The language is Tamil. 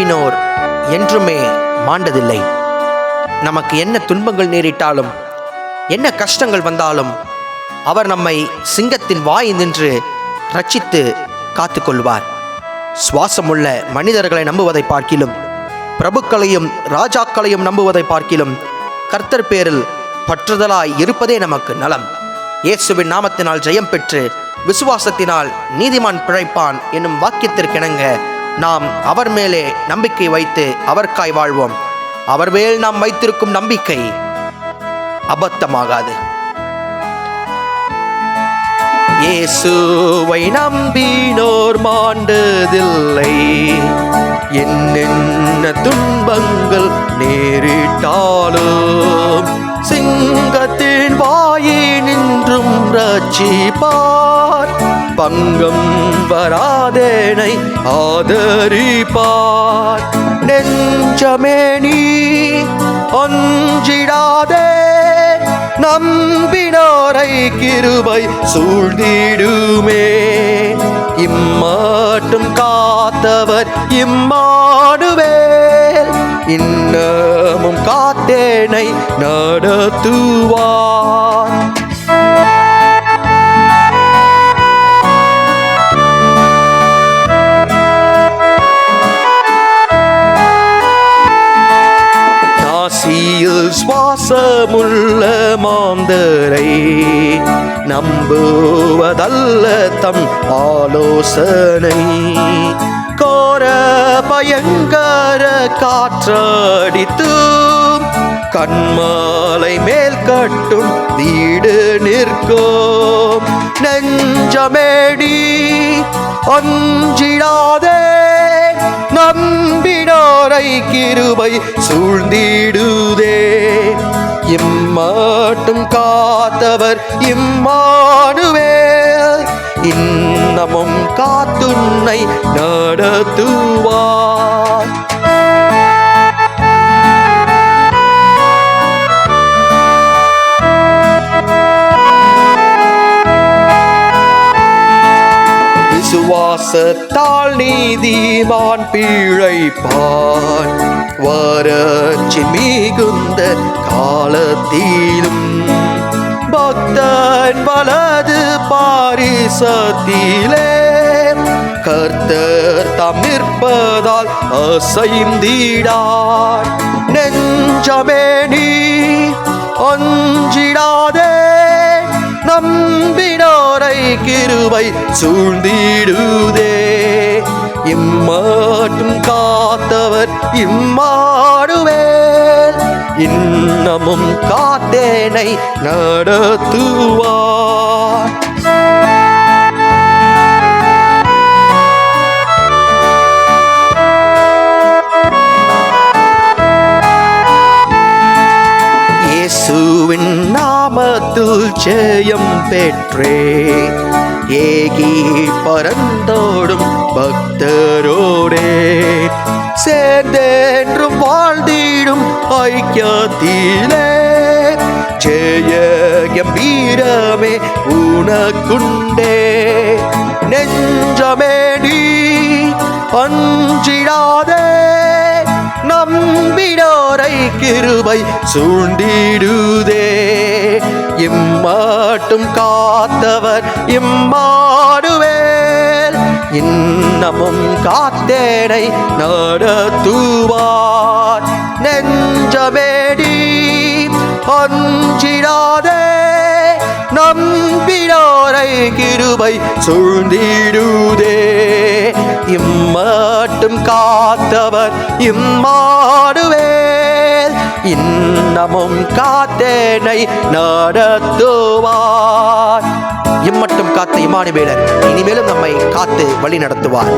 நம்பினோர் என்றுமே மாண்டதில்லை. நமக்கு என்ன துன்பங்கள் நேரிட்டாலும், என்ன கஷ்டங்கள் வந்தாலும் அவர் நம்மை சிங்கத்தின் வாய் நின்று ரட்சித்து காத்து கொள்வார். சுவாசமுள்ள மனிதர்களை நம்புவதை பார்க்கிலும், பிரபுக்களையும் ராஜாக்களையும் நம்புவதை பார்க்கிலும் கர்த்தர் பேரில் பற்றுதலாய் இருப்பதே நமக்கு நலம். இயேசுவின் நாமத்தினால் ஜெயம் பெற்று விசுவாசத்தினால் நீதிமான் பிழைப்பான் என்னும் வாக்கியத்திற்கிணங்க நாம் அவர் மேலே நம்பிக்கை வைத்து அவர்க்காய் வாழ்வோம். அவர் மேல் நாம் வைத்திருக்கும் நம்பிக்கை அபத்தமாகாது. இயேசுவை நம்பினோர் மாண்டதில்லை. என்னென்ன துன்பங்கள் நேரிட்டாலும் சிங்கத்தின் வாயினின்றும் ரட்சிப்பார். பங்கம் வராதேனை ஆதரிப்பார். நெஞ்சமே நீ அஞ்சிடாதே, நம்பினோரை கிருபை சூழ்ந்திடுமே. இம்மாட்டும் காத்தவர் இம்மானுவேல், இன்னமும் காத்தேனை நடத்துவார். நாசியில் சுவாசமுள்ள மாந்தரை நம்புவதல்ல தம் ஆலோசனை. கோர பயங்கர காற்றடித்து கண்மாலை மேல் கட்டும் வீடு நிற்கும். நெஞ்சமேடி அஞ்சிடாதே, நம்பினோரை கிருபை சூழ்ந்திடுதே. இம்மாட்டும் காத்தவர் இம்மானுவேல், இன்னமும் காத்துன்னை நடத்துவார். விசுவாசத்தால் நீதிமான் பிழைப்பான். வறட்சி மிகுந்த காலத்திலும் பக்தன் வலது பாரிசத்திலே கர்த்தர் தாம் நிற்பதால் அசைந்திடார். நெஞ்சமே நீ அஞ்சிடாதே, நம்பினோரை கிருபை சூழ்ந்திடுதே. இம்மாட்டும் காத்தவர் இம்மானுவேல், இன்னமும் காத்தேனை நடத்துவார். இயேசுவின் நாமத்தில் ஜெயம் பெற்றே ஏகி பரந்தோடும் பக்தரோடே சேர்ந்தென்றும் வாழ்ந்திடும் ஐக்கியத்திலே ஜெய கம்பீரமே உனக்குண்டே. நெஞ்சமே நீ அஞ்சிடாதே, நம்பினோரை கிருபை சூழ்ந்திடுதே. இம்மாட்டும் காத்தவர் இம்மானுவேல், இன்னமும் காத்தேனை நடத்துவார். நெஞ்சமேடி அஞ்சிடாதே, நம்பினோரை கிருபை சூழ்ந்திடுதே. இம்மாட்டும் காத்தவர் இம்மானுவேல், இன்னமும் காத்தேனை நடத்துவார். இம்மட்டும் காத்த இம்மானுவேலர் இனிமேலும் நம்மை காத்து வழி நடத்துவார்.